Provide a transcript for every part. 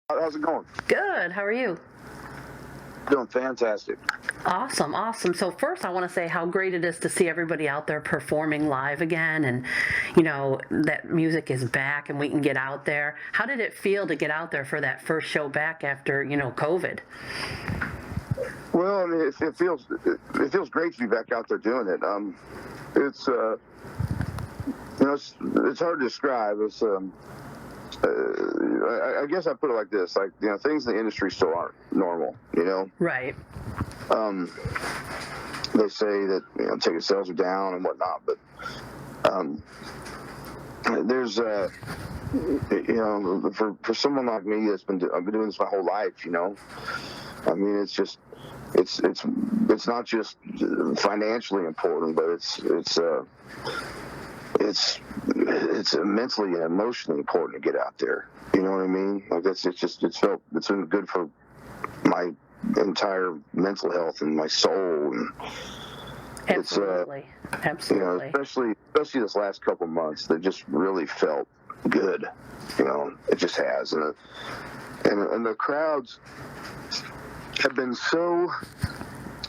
How's it going? Good. How are you? Doing fantastic. Awesome, awesome. So first I want to say how great it is to see everybody out there performing live again and that music is back and we can get out there. How did it feel to get out there for that first show back after, COVID? Well, I mean, it feels great to be back out there doing it. It's it's hard to describe. I guess I put it like this: like things in the industry still aren't normal. Right. They say that ticket sales are down and whatnot, but there's for someone like me I've been doing this my whole life. I mean, it's not just financially important, but it's mentally and emotionally important to get out there. You know what I mean? Like it's been good for my entire mental health and my soul. And absolutely. Absolutely. Especially this last couple months, that just really felt good. It just has, and the crowds have been so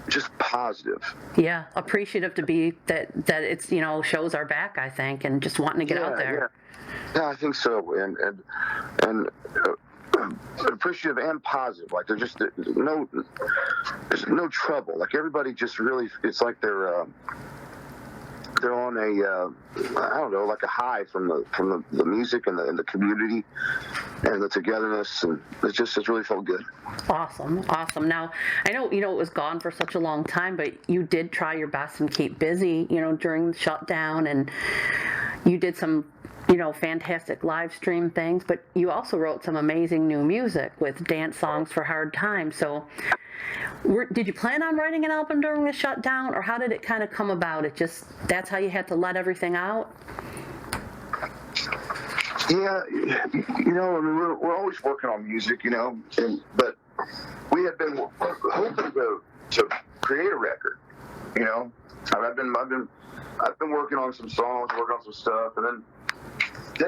just positive. Yeah, appreciative to be that it's shows are back, I think, and just wanting to get out there. Yeah, I think so, and appreciative and positive. Like there's no trouble. Like everybody just really, it's like they're on I don't know, like a high from the music and the community and the togetherness, and it's really felt good. Awesome. Now, I know, it was gone for such a long time, but you did try your best and keep busy, during the shutdown, and you did some, fantastic live stream things, but you also wrote some amazing new music with dance songs for hard times. So did you plan on writing an album during the shutdown, or how did it kind of come about? That's how you had to let everything out? Yeah, I mean, we're always working on music, but we had been hoping to create a record, I've been working on some songs, working on some stuff, and then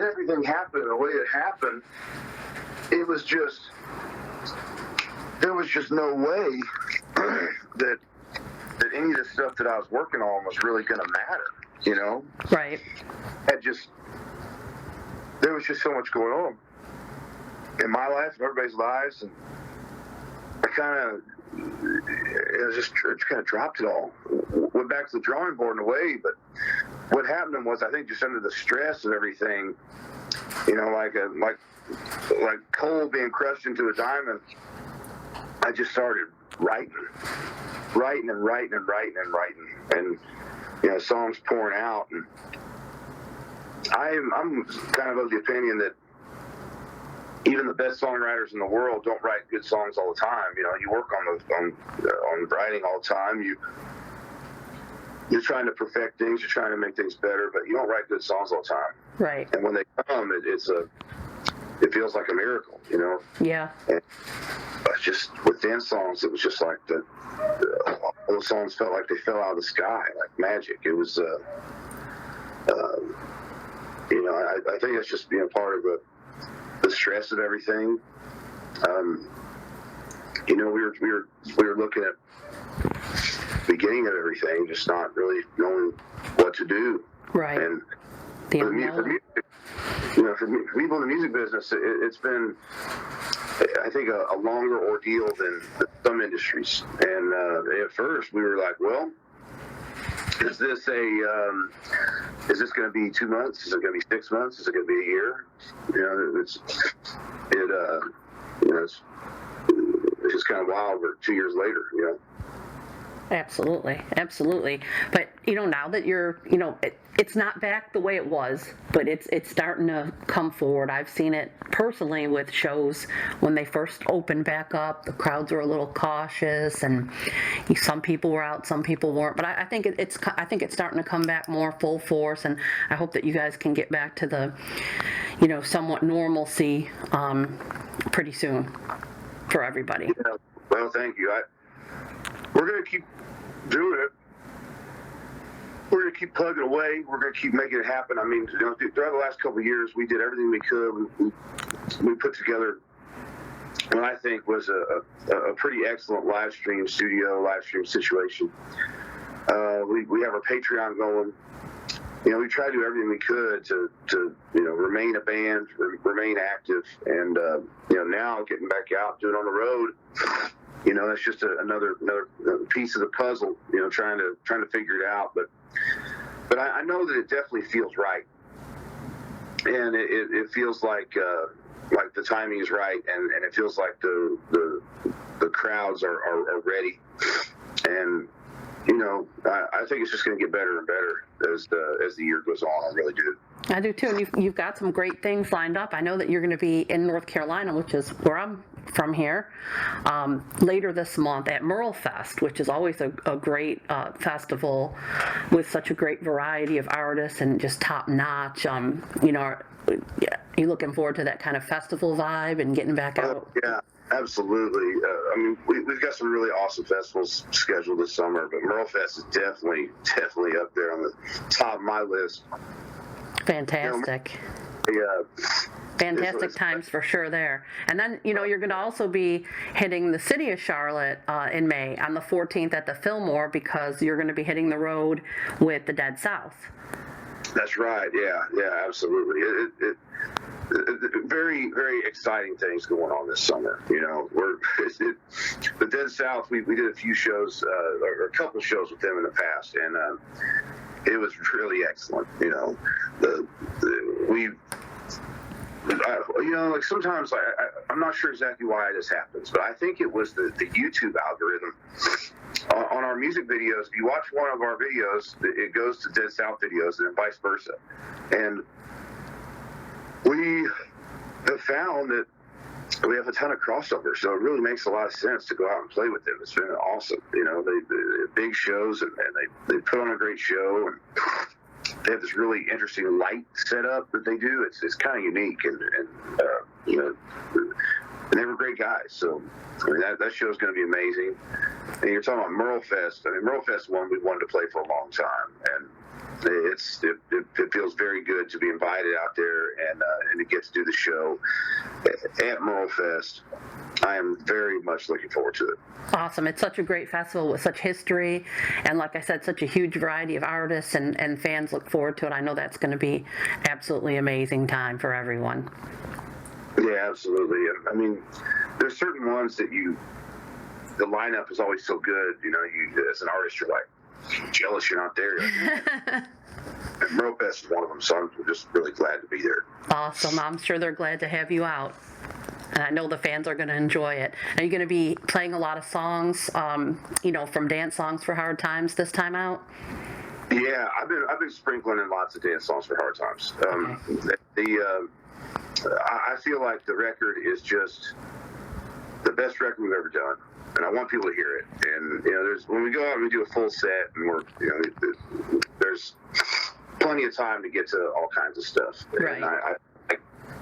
everything happened the way it happened. It was just, there was just no way that any of the stuff that I was working on was really going to matter, Right. There was just so much going on in my life and everybody's lives, and I just kind of dropped it all. Went back to the drawing board in a way, but what happened was, I think, just under the stress of everything, like coal being crushed into a diamond, I just started writing, and songs pouring out, and I'm kind of the opinion that even the best songwriters in the world don't write good songs all the time. You work on writing all the time. You're trying to perfect things. You're trying to make things better, but you don't write good songs all the time. Right. And when they come, it feels like a miracle. Yeah. And just with dance songs, it was just like all those songs felt like they fell out of the sky, like magic. It was. I think it's just being part of the stress of everything. We were looking at the beginning of everything, just not really knowing what to do. Right. And for people in the music business, it's been, I think, a longer ordeal than some industries. And at first, we were like, well, is this going to be 2 months? Is it going to be 6 months? Is it going to be a year? It's just kind of wild. We're 2 years later. Absolutely. But now that you're, it's not back the way it was, but it's starting to come forward. I've seen it personally with shows when they first opened back up. The crowds were a little cautious, and some people were out, some people weren't. But I think it's starting to come back more full force, and I hope that you guys can get back to the, somewhat normalcy pretty soon for everybody. Yeah. Well, thank you. We're going to keep doing it. We're going to keep plugging away. We're going to keep making it happen. I mean, throughout the last couple of years, we did everything we could. We put together what I think was a pretty excellent live stream situation. We have our Patreon going. We try to do everything we could to remain a band, remain active, and now getting back out, doing it on the road. That's just another piece of the puzzle. Trying to figure it out, but I know that it definitely feels right, and it feels like the timing is right, and it feels like the crowds are ready, and I think it's just going to get better and better as the year goes on. I really do. I do too, and you've got some great things lined up. I know that you're going to be in North Carolina, which is where I'm from here, later this month at Merle Fest, which is always a great festival with such a great variety of artists and just top notch. You looking forward to that kind of festival vibe and getting back out? Yeah. Absolutely. We've got some really awesome festivals scheduled this summer, but Merle Fest is definitely up there on the top of my list. Fantastic. Fantastic times for sure there. And then, you're going to also be hitting the city of Charlotte in May on the 14th at the Fillmore, because you're going to be hitting the road with the Dead South. That's right. Yeah, absolutely. Very, very exciting things going on this summer. The Dead South. We did a few shows, or a couple shows with them in the past, and it was really excellent. Like sometimes I'm not sure exactly why this happens, but I think it was the YouTube algorithm. On our music videos, if you watch one of our videos, it goes to Dead South videos, and then vice versa. And we have found that we have a ton of crossover, so it really makes a lot of sense to go out and play with them. It's been awesome. They big shows, and they put on a great show, and they have this really interesting light setup that they do. It's kind of unique, and they were great guys. So that show is going to be amazing. And you're talking about Merle Fest. Merle Fest is one we wanted to play for a long time, and it feels very good to be invited out there and to get to do the show at Merle Fest. I am very much looking forward to it. Awesome. It's such a great festival with such history, and like I said, such a huge variety of artists, and fans look forward to it. I know that's going to be absolutely amazing time for everyone. Yeah, absolutely. There's certain ones that the lineup is always so good. You as an artist, you're like jealous you're not there. And Merle Fest is one of them, so I'm just really glad to be there. Awesome. I'm sure they're glad to have you out. And I know the fans are going to enjoy it. Are you going to be playing a lot of songs, from Dance Songs for Hard Times this time out? Yeah, I've been sprinkling in lots of dance songs for Hard Times. I feel like the record is just the best record we've ever done, and I want people to hear it. And when we go out and we do a full set, and there's plenty of time to get to all kinds of stuff. Right.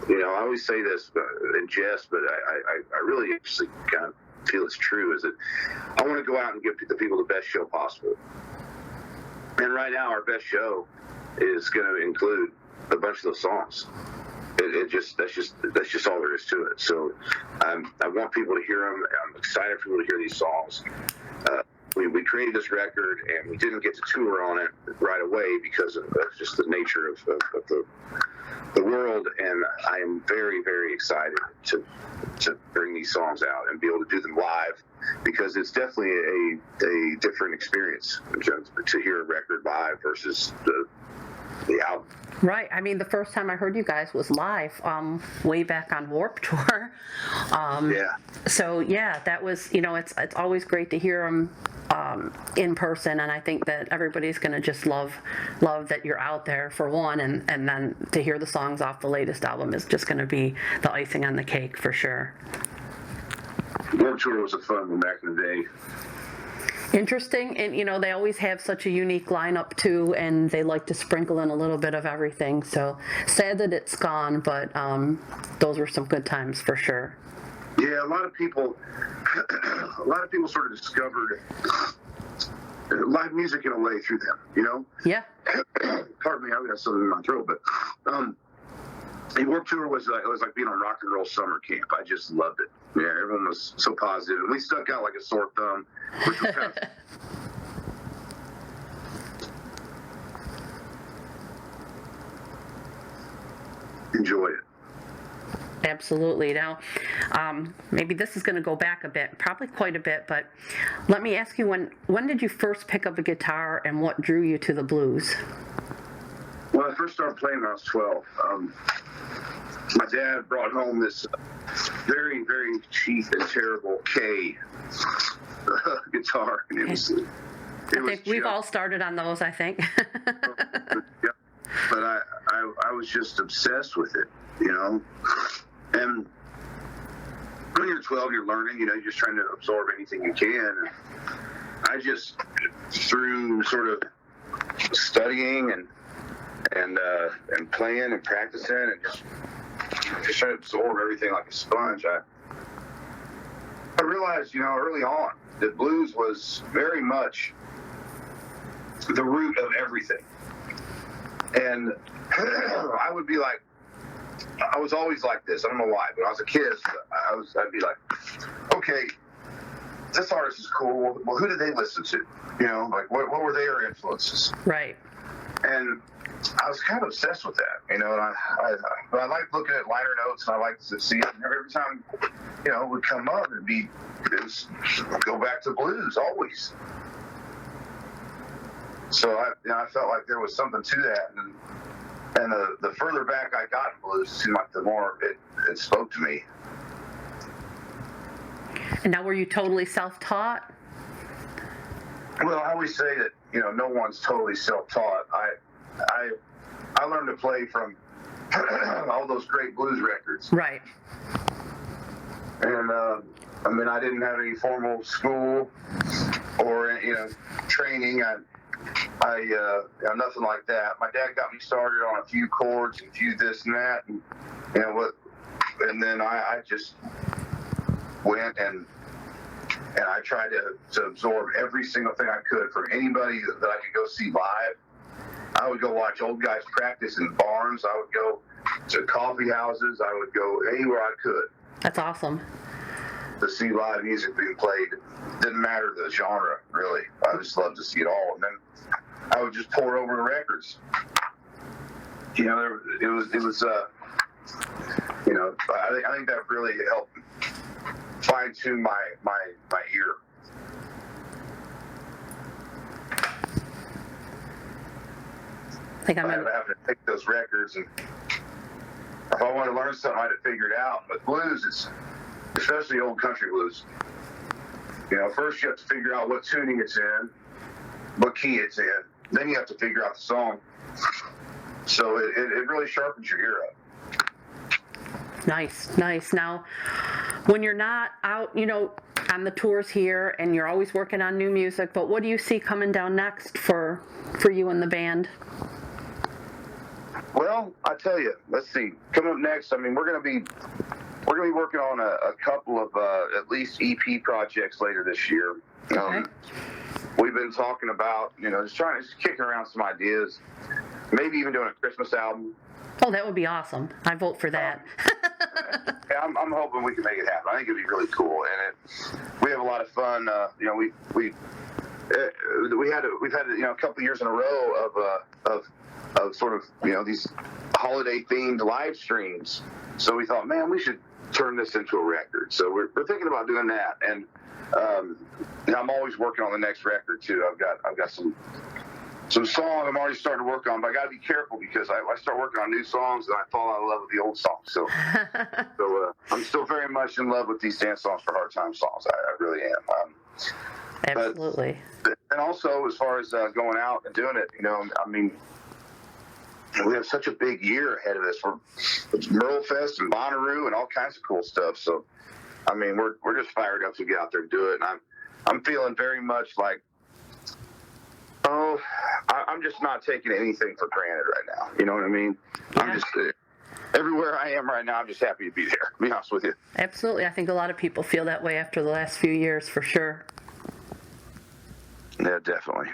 And I always say this in jest, but I really actually kind of feel it's true, is that I want to go out and give the people the best show possible. And right now, our best show is going to include a bunch of those songs. That's just all there is to it. So I want people to hear them. I'm excited for people to hear these songs. We created this record, and we didn't get to tour on it right away because of just the nature of the world. And I am very, very excited to bring these songs out and be able to do them live, because it's definitely a different experience to hear a record live versus the album. Right. The first time I heard you guys was live, way back on Warped Tour. Yeah. So yeah, that was, it's always great to hear them in person, and I think that everybody's going to just love that you're out there, for one, and then to hear the songs off the latest album is just going to be the icing on the cake for sure. Warped Tour was a fun one back in the day. Interesting, and they always have such a unique lineup too, and they like to sprinkle in a little bit of everything. So sad that it's gone, but those were some good times for sure. Yeah, a lot of people sort of discovered live music in a way through them. Yeah. Pardon me, I've got something in my throat, but The Warped Tour was like being on rock and roll summer camp. I just loved it. Yeah, everyone was so positive, and we stuck out like a sore thumb, which was kind of. Enjoy it. Absolutely. Now, maybe this is going to go back a bit, probably quite a bit, but let me ask you, when did you first pick up a guitar and what drew you to the blues? Well, I first started playing when I was 12. My dad brought home this very, very cheap and terrible K guitar, and I think we've all started on those, I think. Yeah. But I was just obsessed with it, you know. And when you're 12, you're learning, you know, you're just trying to absorb anything you can. I just, through sort of studying and playing and practicing and just trying to absorb everything like a sponge, I realized, you know, early on that blues was very much the root of everything. And I would be like, I was always like this. I don't know why, but when I was a kid, I'd be like, okay, this artist is cool. Well, who did they listen to? You know, like what were their influences? Right. And I was kind of obsessed with that, you know. And I liked looking at liner notes, and I liked to see it. And every time, you know, it would come up, it'd go back to blues always. So I felt like there was something to that, and the further back I got in blues, it seemed like the more it spoke to me. And now, were you totally self-taught? Well, I always say that, you know, no one's totally self-taught. I learned to play from all those great blues records. Right. And I mean, I didn't have any formal school or, you know, training. Nothing like that. My dad got me started on a few chords and a few this and that, and you know what, and then I just went and I tried to absorb every single thing I could from anybody that I could go see live. I would go watch old guys practice in barns. I would go to coffee houses. I would go anywhere I could. That's awesome. To see live music being played. Didn't matter the genre, really. I just loved to see it all. And then I would just pour over the records. You know, it was you know, I think that really helped fine tune my ear. I think I'm having to take those records, and if I wanted to learn something, I had to figure it out. But blues, it's especially old country blues. You know, first you have to figure out what tuning it's in, what key it's in. Then you have to figure out the song. So it really sharpens your ear up. Nice. Now, when you're not out, you know, on the tours here, and you're always working on new music, but what do you see coming down next for you and the band? Well, I tell you, let's see. Coming up next, I mean, we're gonna be working on a couple of at least EP projects later this year. Okay. We've been talking about, you know, just kicking around some ideas. Maybe even doing a Christmas album. Oh, that would be awesome. I vote for that. Yeah, I'm hoping we can make it happen. I think it'd be really cool, and we have a lot of fun. You know, we've had you know, a couple of years in a row of sort of, you know, these holiday themed live streams. So we thought, man, we should turn this into a record. So we're thinking about doing that, and I'm always working on the next record too. I've got some songs I'm already starting to work on, but I got to be careful because I start working on new songs and I fall out of love with the old songs. So I'm still very much in love with these dance songs for hard time songs. I really am. Absolutely. And also, as far as going out and doing it, you know, I mean, we have such a big year ahead of us for Merle Fest and Bonnaroo and all kinds of cool stuff. So, I mean, we're just fired up to get out there and do it. And I'm feeling very much like, I'm just not taking anything for granted right now. You know what I mean? Yeah. I'm just everywhere I am right now. I'm just happy to be there. To be honest with you. Absolutely. I think a lot of people feel that way after the last few years, for sure. Yeah, definitely.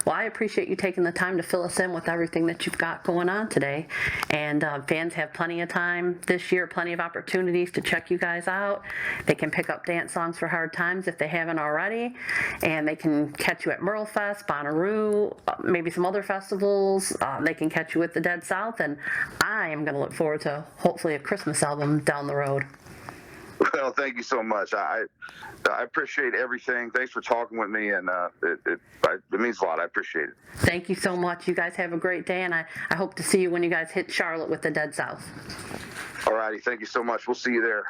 Well, I appreciate you taking the time to fill us in with everything that you've got going on today. And fans have plenty of time this year, plenty of opportunities to check you guys out. They can pick up Dance Songs for Hard Times if they haven't already. And they can catch you at Merle Fest, Bonnaroo, maybe some other festivals. They can catch you at the Dead South. And I am going to look forward to hopefully a Christmas album down the road. Well, thank you so much. I appreciate everything. Thanks for talking with me, and it means a lot. I appreciate it. Thank you so much. You guys have a great day, and I hope to see you when you guys hit Charlotte with the Dead South. All righty. Thank you so much. We'll see you there.